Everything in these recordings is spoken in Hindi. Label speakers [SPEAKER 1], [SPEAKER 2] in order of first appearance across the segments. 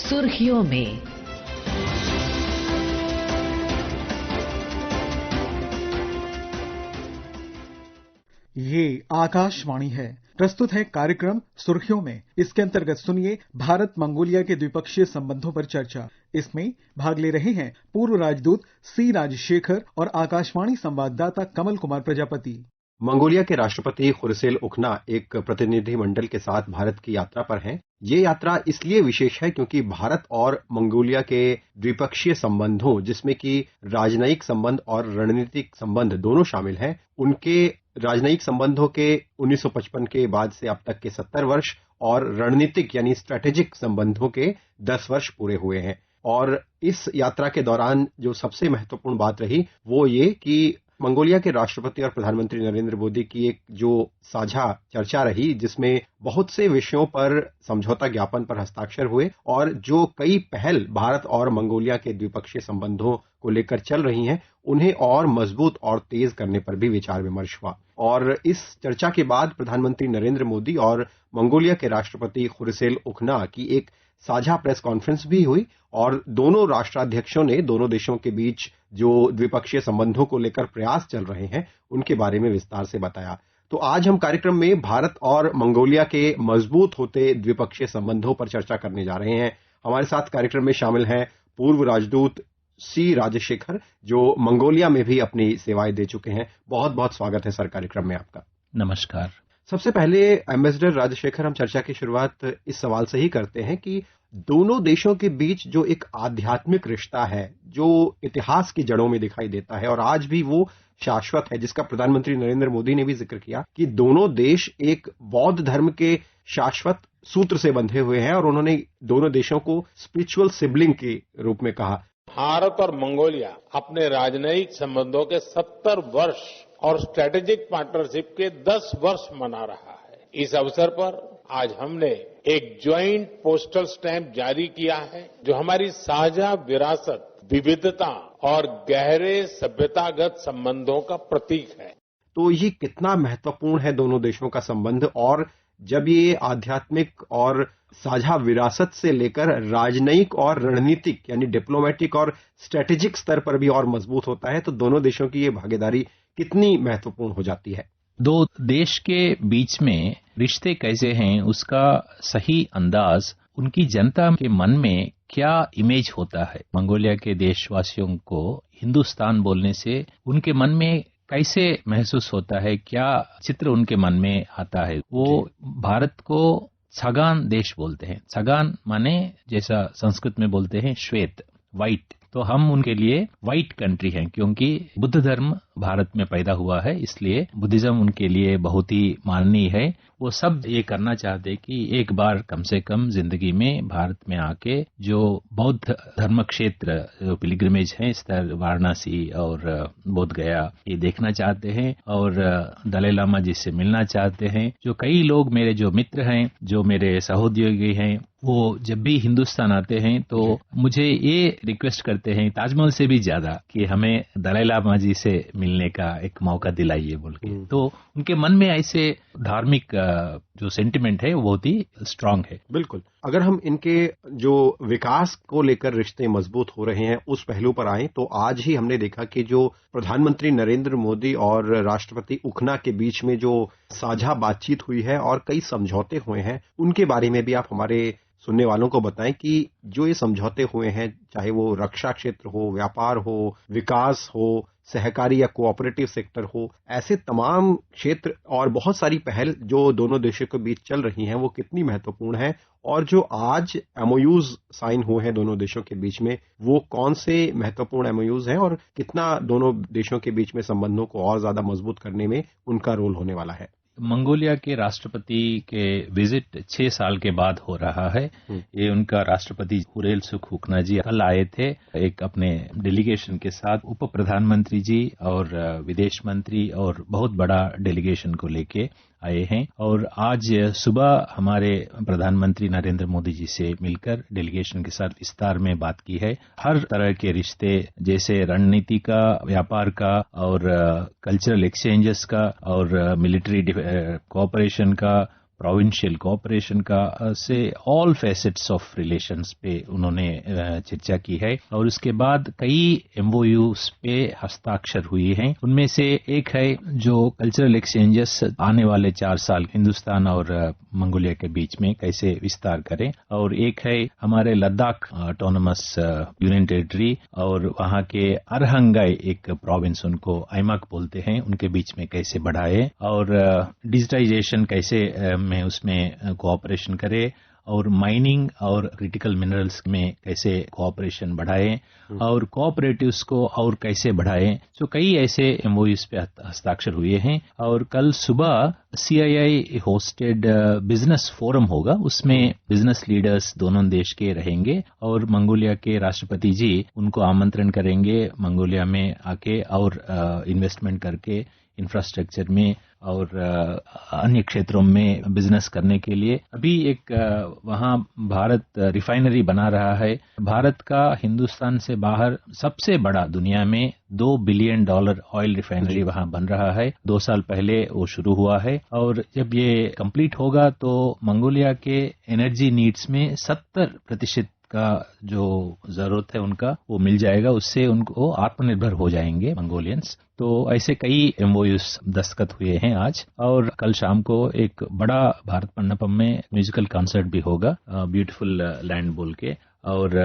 [SPEAKER 1] सुर्खियों में।
[SPEAKER 2] ये आकाशवाणी है। प्रस्तुत है कार्यक्रम सुर्खियों में। इसके अंतर्गत सुनिए भारत मंगोलिया के द्विपक्षीय संबंधों पर चर्चा। इसमें भाग ले रहे हैं पूर्व राजदूत सी राजशेखर और आकाशवाणी संवाददाता कमल कुमार प्रजापति।
[SPEAKER 3] मंगोलिया के राष्ट्रपति खुर्सेल उखना एक प्रतिनिधिमंडल के साथ भारत की यात्रा पर हैं। ये यात्रा इसलिए विशेष है क्योंकि भारत और मंगोलिया के द्विपक्षीय संबंधों, जिसमें कि राजनयिक संबंध और रणनीतिक संबंध दोनों शामिल हैं, उनके राजनयिक संबंधों के 1955 के बाद से अब तक के 70 वर्ष और रणनीतिक यानी स्ट्रेटेजिक संबंधों के 10 वर्ष पूरे हुए हैं। और इस यात्रा के दौरान जो सबसे महत्वपूर्ण बात रही वो ये कि मंगोलिया के राष्ट्रपति और प्रधानमंत्री नरेंद्र मोदी की एक जो साझा चर्चा रही, जिसमें बहुत से विषयों पर समझौता ज्ञापन पर हस्ताक्षर हुए और जो कई पहल भारत और मंगोलिया के द्विपक्षीय संबंधों को लेकर चल रही हैं, उन्हें और मजबूत और तेज करने पर भी विचार विमर्श हुआ। और इस चर्चा के बाद प्रधानमंत्री नरेंद्र मोदी और मंगोलिया के राष्ट्रपति खुर्सेल उखना की एक साझा प्रेस कॉन्फ्रेंस भी हुई और दोनों राष्ट्राध्यक्षों ने दोनों देशों के बीच जो द्विपक्षीय संबंधों को लेकर प्रयास चल रहे हैं उनके बारे में विस्तार से बताया। तो आज हम कार्यक्रम में भारत और मंगोलिया के मजबूत होते द्विपक्षीय संबंधों पर चर्चा करने जा रहे हैं। हमारे साथ कार्यक्रम में शामिल हैं पूर्व राजदूत सी राजशेखर, जो मंगोलिया में भी अपनी सेवाएं दे चुके हैं। बहुत बहुत स्वागत है सर कार्यक्रम में आपका।
[SPEAKER 4] नमस्कार।
[SPEAKER 3] सबसे पहले एम्बेसडर राजशेखर, हम चर्चा की शुरुआत इस सवाल से ही करते हैं कि दोनों देशों के बीच जो एक आध्यात्मिक रिश्ता है, जो इतिहास की जड़ों में दिखाई देता है और आज भी वो शाश्वत है, जिसका प्रधानमंत्री नरेंद्र मोदी ने भी जिक्र किया कि दोनों देश एक बौद्ध धर्म के शाश्वत सूत्र से बंधे हुए हैं और उन्होंने दोनों देशों को स्पिरिचुअल सिबलिंग के रूप में कहा।
[SPEAKER 5] भारत और मंगोलिया अपने राजनयिक संबंधों के 70 वर्ष और स्ट्रेटेजिक पार्टनरशिप के 10 वर्ष मना रहा है। इस अवसर पर आज हमने एक ज्वाइंट पोस्टल स्टैंप जारी किया है, जो हमारी साझा विरासत, विविधता और गहरे सभ्यतागत संबंधों का प्रतीक है।
[SPEAKER 3] तो ये कितना महत्वपूर्ण है दोनों देशों का संबंध, और जब ये आध्यात्मिक और साझा विरासत से लेकर राजनयिक और रणनीतिक यानी डिप्लोमेटिक और स्ट्रेटेजिक स्तर पर भी और मजबूत होता है, तो दोनों देशों की ये भागीदारी कितनी महत्वपूर्ण हो जाती है।
[SPEAKER 4] दो देश के बीच में रिश्ते कैसे हैं उसका सही अंदाज उनकी जनता के मन में क्या इमेज होता है। मंगोलिया के देशवासियों को हिंदुस्तान बोलने से उनके मन में कैसे महसूस होता है, क्या चित्र उनके मन में आता है। वो भारत को छगान देश बोलते हैं। छगान माने जैसा संस्कृत में बोलते हैं श्वेत, व्हाइट, तो हम उनके लिए व्हाइट कंट्री हैं, क्योंकि बुद्ध धर्म भारत में पैदा हुआ है, इसलिए बुद्धिज्म उनके लिए बहुत ही माननीय है। वो सब ये करना चाहते कि एक बार कम से कम जिंदगी में भारत में आके जो बौद्ध धर्म क्षेत्र जो पिलग्रिमेज है, इस तरह वाराणसी और बोध गया, ये देखना चाहते हैं और दलाई लामा जी से मिलना चाहते हैं। जो कई लोग मेरे जो मित्र हैं, जो मेरे सहोद्योगी हैं, वो जब भी हिंदुस्तान आते हैं तो मुझे ये रिक्वेस्ट करते हैं ताजमहल से भी ज्यादा कि हमें दलाई लामा जी से मिलने का एक मौका दिलाइए बोल के। तो उनके मन में ऐसे धार्मिक जो सेंटिमेंट है वो बहुत ही स्ट्रांग है।
[SPEAKER 3] बिल्कुल। अगर हम इनके जो विकास को लेकर रिश्ते मजबूत हो रहे हैं उस पहलू पर आए, तो आज ही हमने देखा कि जो प्रधानमंत्री नरेंद्र मोदी और राष्ट्रपति उखना के बीच में जो साझा बातचीत हुई है और कई समझौते हुए हैं, उनके बारे में भी आप हमारे सुनने वालों को बताएं कि जो ये समझौते हुए हैं, चाहे वो रक्षा क्षेत्र हो, व्यापार हो, विकास हो, सहकारी या कोऑपरेटिव सेक्टर हो, ऐसे तमाम क्षेत्र और बहुत सारी पहल जो दोनों देशों के बीच चल रही हैं, वो कितनी महत्वपूर्ण है। और जो आज एमओयूज साइन हुए हैं दोनों देशों के बीच में, वो कौन से महत्वपूर्ण एमओयूज हैं और कितना दोनों देशों के बीच में संबंधों को और ज्यादा मजबूत करने में उनका रोल होने वाला है।
[SPEAKER 4] मंगोलिया के राष्ट्रपति के विजिट 6 साल के बाद हो रहा है। ये उनका राष्ट्रपति खुर्सेल उखना जी कल आए थे एक अपने डेलीगेशन के साथ, उप प्रधानमंत्री जी और विदेश मंत्री और बहुत बड़ा डेलीगेशन को लेके आए हैं। और आज सुबह हमारे प्रधानमंत्री नरेंद्र मोदी जी से मिलकर डेलीगेशन के साथ विस्तार में बात की है। हर तरह के रिश्ते, जैसे रणनीति का, व्यापार का और कल्चरल एक्सचेंजेस का और मिलिट्री कोऑपरेशन का, प्रोविंशियल कोऑपरेशन का से ऑल फैसेट्स ऑफ रिलेशंस पे उन्होंने चर्चा की है। और उसके बाद कई एमओयूज पे हस्ताक्षर हुए हैं। उनमें से एक है जो कल्चरल एक्सचेंजेस आने वाले 4 साल हिंदुस्तान और मंगोलिया के बीच में कैसे विस्तार करें, और एक है हमारे लद्दाख ऑटोनमस यूनियन टेरिटरी और वहां के अरहंगाई एक प्रोविंस, उनको आइमक बोलते हैं, उनके बीच में कैसे बढ़ाए, और डिजिटाइजेशन कैसे में उसमें कोऑपरेशन करे, और माइनिंग और क्रिटिकल मिनरल्स में कैसे कोऑपरेशन बढ़ाएं, और कोऑपरेटिव्स को और कैसे बढ़ाएं। तो कई ऐसे एमओयूज पे हस्ताक्षर हुए हैं। और कल सुबह CII होस्टेड बिजनेस फोरम होगा, उसमें बिजनेस लीडर्स दोनों देश के रहेंगे और मंगोलिया के राष्ट्रपति जी उनको आमंत्रण करेंगे मंगोलिया में आके और इन्वेस्टमेंट करके इंफ्रास्ट्रक्चर में और अन्य क्षेत्रों में बिजनेस करने के लिए। अभी एक वहां भारत रिफाइनरी बना रहा है। भारत का हिंदुस्तान से बाहर सबसे बड़ा दुनिया में $2 बिलियन ऑयल रिफाइनरी वहां बन रहा है। 2 साल पहले वो शुरू हुआ है और जब ये कंप्लीट होगा तो मंगोलिया के एनर्जी नीड्स में 70% का जो जरूरत है उनका वो मिल जाएगा। उससे उनको आत्मनिर्भर हो जाएंगे मंगोलियंस। तो ऐसे कई एमओयूज दस्तखत हुए हैं आज। और कल शाम को एक बड़ा भारत मंडपम में म्यूजिकल कॉन्सर्ट भी होगा, ब्यूटीफुल लैंड बोल के। और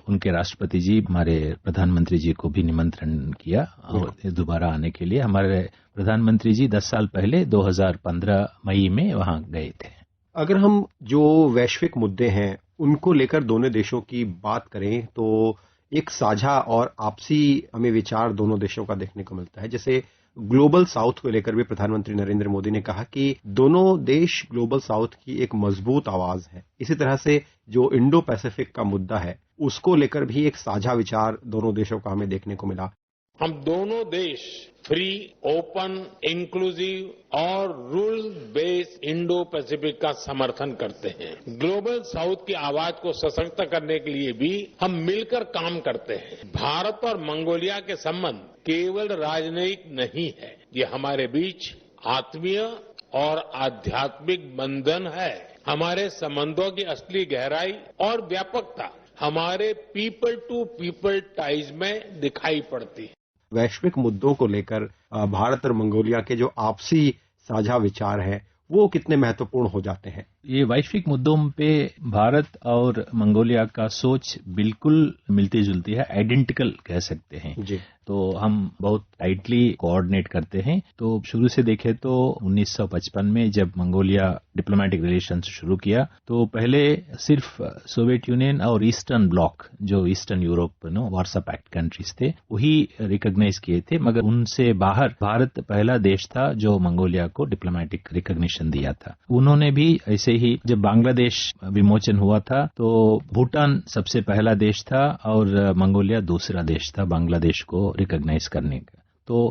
[SPEAKER 4] उनके राष्ट्रपति जी हमारे प्रधानमंत्री जी को भी निमंत्रण किया और दोबारा आने के लिए। हमारे प्रधानमंत्री जी 10 साल पहले 2015 मई में वहां गए थे।
[SPEAKER 3] अगर हम जो वैश्विक मुद्दे हैं उनको लेकर दोनों देशों की बात करें तो एक साझा और आपसी हमें विचार दोनों देशों का देखने को मिलता है। जैसे ग्लोबल साउथ को लेकर भी प्रधानमंत्री नरेंद्र मोदी ने कहा कि दोनों देश ग्लोबल साउथ की एक मजबूत आवाज है। इसी तरह से जो इंडो पैसिफिक का मुद्दा है उसको लेकर भी एक साझा विचार दोनों देशों का हमें देखने को मिला।
[SPEAKER 5] हम दोनों देश फ्री, ओपन, इंक्लूसिव और रूल बेस्ड इंडो पैसिफिक का समर्थन करते हैं। ग्लोबल साउथ की आवाज को सशक्त करने के लिए भी हम मिलकर काम करते हैं। भारत और मंगोलिया के संबंध केवल राजनयिक नहीं है, ये हमारे बीच आत्मीय और आध्यात्मिक बंधन है। हमारे संबंधों की असली गहराई और व्यापकता हमारे पीपल टू पीपल टाइज में दिखाई पड़ती है।
[SPEAKER 3] वैश्विक मुद्दों को लेकर भारत और मंगोलिया के जो आपसी साझा विचार हैं वो कितने महत्वपूर्ण हो जाते हैं?
[SPEAKER 4] ये वैश्विक मुद्दों पे भारत और मंगोलिया का सोच बिल्कुल मिलती जुलती है, आइडेंटिकल कह सकते हैं जी। तो हम बहुत टाइटली कोऑर्डिनेट करते हैं। तो शुरू से देखें तो 1955 में जब मंगोलिया डिप्लोमेटिक रिलेशन शुरू किया तो पहले सिर्फ सोवियत यूनियन और ईस्टर्न ब्लॉक, जो eastern Europe Warsaw Pact countries थे, वही रिकॉग्नाइज किए थे। मगर उनसे बाहर भारत पहला देश था जो मंगोलिया को डिप्लोमेटिक रिकॉग्निशन दिया था। उन्होंने भी ऐसे ही जब बांग्लादेश विमोचन हुआ था तो भूटान सबसे पहला देश था और मंगोलिया दूसरा देश था बांग्लादेश को रिकॉग्नाइज करने का। तो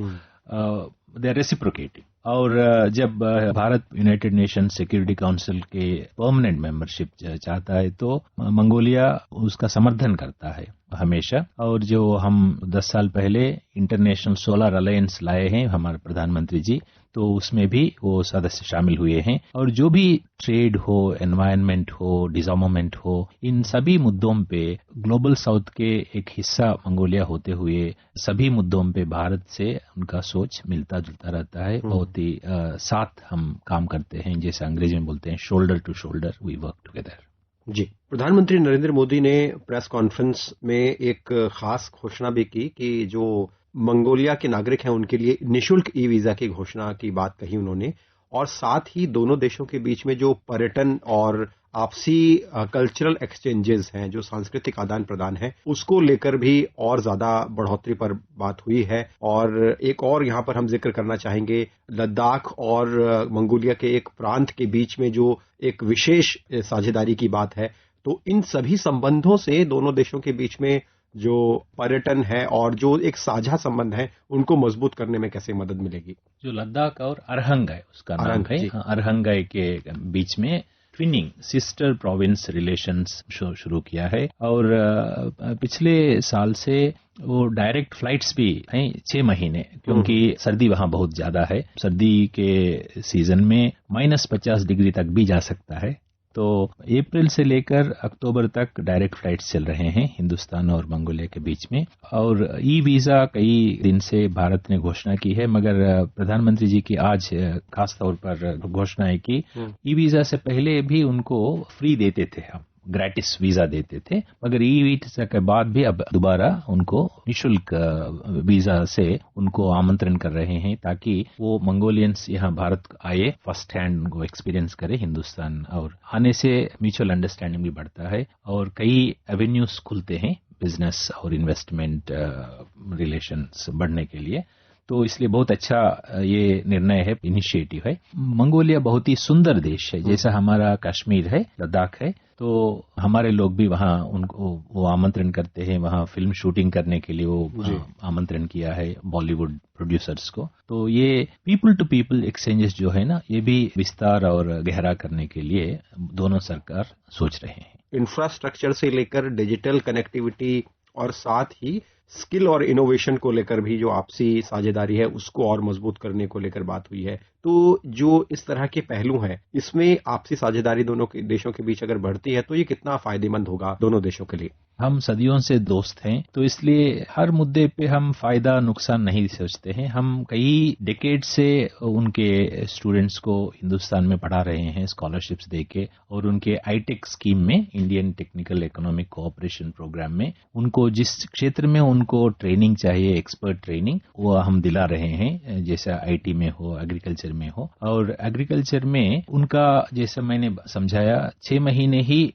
[SPEAKER 4] दे आर रेसिप्रोकेटिंग। और जब Bharat United Nation Security Council के परमानेंट मेंबरशिप चाहता है तो मंगोलिया उसका समर्थन करता है हमेशा। और जो हम 10 साल पहले इंटरनेशनल सोलर अलायंस लाए हैं हमारे प्रधानमंत्री जी, तो उसमें भी वो सदस्य शामिल हुए हैं। और जो भी ट्रेड हो, एनवायरनमेंट हो, डिसआर्मामेंट हो, इन सभी मुद्दों पे ग्लोबल साउथ के एक हिस्सा मंगोलिया होते हुए सभी मुद्दों पे भारत से उनका सोच मिलता जुलता रहता है। बहुत ही साथ हम काम करते हैं, जैसे अंग्रेजी में बोलते हैं shoulder to shoulder we work together.
[SPEAKER 3] जी। प्रधानमंत्री नरेंद्र मोदी ने प्रेस कॉन्फ्रेंस में एक खास घोषणा भी की कि जो मंगोलिया के नागरिक हैं उनके लिए निशुल्क ई वीजा की घोषणा की बात कही उन्होंने। और साथ ही दोनों देशों के बीच में जो पर्यटन और आपसी कल्चरल एक्सचेंजेस हैं, जो सांस्कृतिक आदान प्रदान है, उसको लेकर भी और ज्यादा बढ़ोतरी पर बात हुई है। और एक और यहाँ पर हम जिक्र करना चाहेंगे लद्दाख और मंगोलिया के एक प्रांत के बीच में जो एक विशेष साझेदारी की बात है। तो इन सभी संबंधों से दोनों देशों के बीच में जो पर्यटन है और जो एक साझा संबंध है उनको मजबूत करने में कैसे मदद मिलेगी?
[SPEAKER 4] जो लद्दाख और अरहंगाई उसका नाम है, अरहंगाई के बीच में ट्विनिंग सिस्टर प्रोविंस रिलेशंस शुरू किया है और पिछले साल से वो डायरेक्ट फ्लाइट्स भी हैं 6 महीने, क्योंकि सर्दी वहां बहुत ज्यादा है। सर्दी के सीजन में -50 डिग्री तक भी जा सकता है। तो अप्रैल से लेकर अक्टूबर तक डायरेक्ट फ्लाइट्स चल रहे हैं हिंदुस्तान और मंगोलिया के बीच में। और ई वीजा कई दिन से भारत ने घोषणा की है, मगर प्रधानमंत्री जी की आज खास तौर पर घोषणा है कि ई वीजा से पहले भी उनको फ्री देते थे, हम ग्रेटिस वीजा देते थे, मगर ई वीजा के बाद भी अब दोबारा उनको निःशुल्क वीजा से उनको आमंत्रण कर रहे हैं, ताकि वो मंगोलियंस यहाँ भारत आए, फर्स्ट हैंड को एक्सपीरियंस करे हिंदुस्तान, और आने से म्यूचुअल अंडरस्टैंडिंग भी बढ़ता है और कई एवेन्यूज खुलते हैं बिजनेस और इन्वेस्टमेंट रिलेशंस बढ़ने के लिए। तो इसलिए बहुत अच्छा ये निर्णय है, इनिशिएटिव है। मंगोलिया बहुत ही सुंदर देश है, जैसा हमारा कश्मीर है, लद्दाख है, तो हमारे लोग भी वहाँ उनको वो आमंत्रण करते हैं, वहाँ फिल्म शूटिंग करने के लिए वो आमंत्रण किया है बॉलीवुड प्रोड्यूसर्स को। तो ये पीपल टू पीपल एक्सचेंजेस जो है ना, ये भी विस्तार और गहरा करने के लिए दोनों सरकार सोच रहे हैं।
[SPEAKER 3] इंफ्रास्ट्रक्चर से लेकर डिजिटल कनेक्टिविटी और साथ ही स्किल और इनोवेशन को लेकर भी जो आपसी साझेदारी है उसको और मजबूत करने को लेकर बात हुई है। तो जो इस तरह के पहलू हैं, इसमें आपसी साझेदारी दोनों के देशों के बीच अगर बढ़ती है तो ये कितना फायदेमंद होगा दोनों देशों के लिए?
[SPEAKER 4] हम सदियों से दोस्त हैं, तो इसलिए हर मुद्दे पे हम फायदा नुकसान नहीं सोचते हैं। हम कई डिकेड से उनके स्टूडेंट्स को हिंदुस्तान में पढ़ा रहे हैं स्कॉलरशिप्स देके, और उनके आईटेक स्कीम में, Indian technical economic cooperation programme में, उनको जिस क्षेत्र में उनको ट्रेनिंग चाहिए, एक्सपर्ट ट्रेनिंग, वो हम दिला रहे हैं, जैसा आईटी में हो, एग्रीकल्चर में हो। और एग्रीकल्चर में उनका, जैसा मैंने समझाया, 6 महीने ही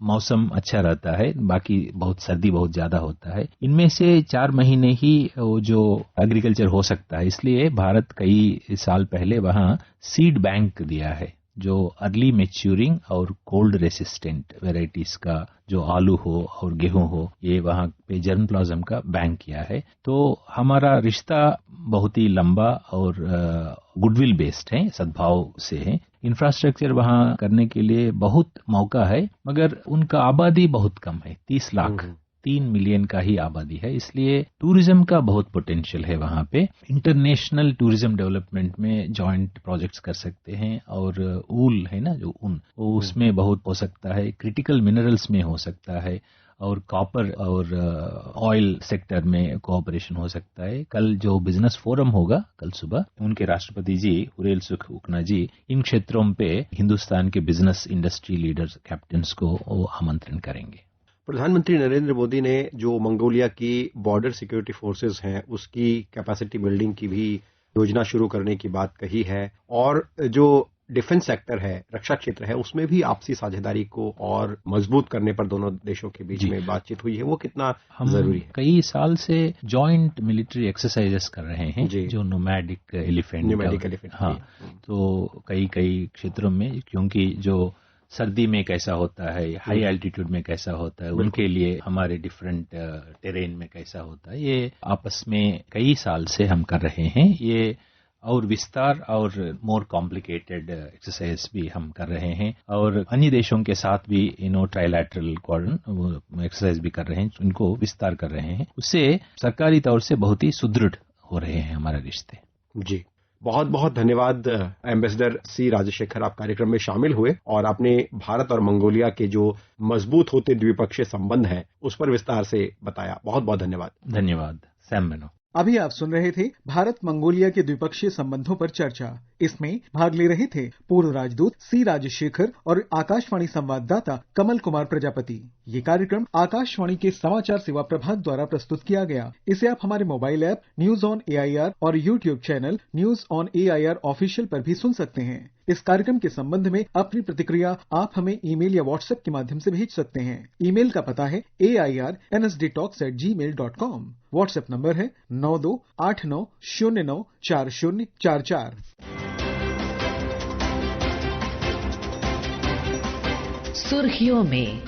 [SPEAKER 4] मौसम अच्छा रहता है, बाकी बहुत सर्दी बहुत ज्यादा होता है। इनमें से 4 महीने ही वो जो एग्रीकल्चर हो सकता है, इसलिए भारत कई साल पहले वहां सीड बैंक दिया है, जो अर्ली मैच्योरिंग और कोल्ड रेसिस्टेंट वेराइटीज का, जो आलू हो और गेहूं हो, ये वहां पे जर्मप्लाज्म का बैंक किया है। तो हमारा रिश्ता बहुत ही लंबा और गुडविल बेस्ड है, सद्भाव से है। इंफ्रास्ट्रक्चर वहां करने के लिए बहुत मौका है, मगर उनका आबादी बहुत कम है, 30 लाख, 3 मिलियन का ही आबादी है, इसलिए टूरिज्म का बहुत पोटेंशियल है वहां पे। इंटरनेशनल टूरिज्म डेवलपमेंट में जॉइंट प्रोजेक्ट्स कर सकते हैं, और ऊल है ना, जो ऊन, वो उसमें बहुत हो सकता है, क्रिटिकल मिनरल्स में हो सकता है, और कॉपर और ऑयल सेक्टर में कोऑपरेशन हो सकता है। कल जो बिजनेस फोरम होगा कल सुबह, उनके राष्ट्रपति जी हुरेल सुख उखना जी इन क्षेत्रों पे हिंदुस्तान के बिजनेस इंडस्ट्री लीडर्स, कैप्टन्स को वो आमंत्रण करेंगे।
[SPEAKER 3] प्रधानमंत्री नरेंद्र मोदी ने जो मंगोलिया की बॉर्डर सिक्योरिटी फोर्सेस हैं, उसकी कैपेसिटी बिल्डिंग की भी योजना शुरू करने की बात कही है, और जो डिफेंस सेक्टर है, रक्षा क्षेत्र है, उसमें भी आपसी साझेदारी को और मजबूत करने पर दोनों देशों के बीच में बातचीत हुई है। वो कितना जरूरी है?
[SPEAKER 4] कई साल से जॉइंट मिलिट्री एक्सरसाइजेस कर रहे हैं, जो नोमैडिक एलिफेंट, हाँ, तो कई क्षेत्रों में, क्योंकि जो सर्दी में कैसा होता है, हाई एल्टीट्यूड में कैसा होता है, उनके लिए हमारे डिफरेंट टेरेन में कैसा होता है, ये आपस में कई साल से हम कर रहे हैं। ये और विस्तार और मोर कॉम्प्लिकेटेड एक्सरसाइज भी हम कर रहे हैं, और अन्य देशों के साथ भी ट्राइलैटरल एक्सरसाइज भी कर रहे हैं, उनको विस्तार कर रहे हैं। उससे सरकारी तौर से बहुत ही सुदृढ़ हो रहे हैं हमारे रिश्ते।
[SPEAKER 3] जी, बहुत बहुत धन्यवाद एम्बेसडर सी राजशेखर, आप कार्यक्रम में शामिल हुए और आपने भारत और मंगोलिया के जो मजबूत होते द्विपक्षीय संबंध हैं उस पर विस्तार से बताया। बहुत बहुत धन्यवाद।
[SPEAKER 4] धन्यवाद सैम मेनो।
[SPEAKER 2] अभी आप सुन रहे थे भारत मंगोलिया के द्विपक्षीय संबंधों पर चर्चा। इसमें भाग ले रहे थे पूर्व राजदूत सी राजशेखर और आकाशवाणी संवाददाता कमल कुमार प्रजापति। ये कार्यक्रम आकाशवाणी के समाचार सेवा प्रभाग द्वारा प्रस्तुत किया गया। इसे आप हमारे mobile app news on AIR और YouTube channel news on AIR official पर भी सुन सकते हैं। इस कार्यक्रम के संबंध में अपनी प्रतिक्रिया आप हमें ईमेल या व्हाट्सएप के माध्यम से भेज सकते हैं। ईमेल का पता है airnsdtalks@gmail.com। व्हाट्सएप नंबर है 9289094044।
[SPEAKER 1] सुर्खियों में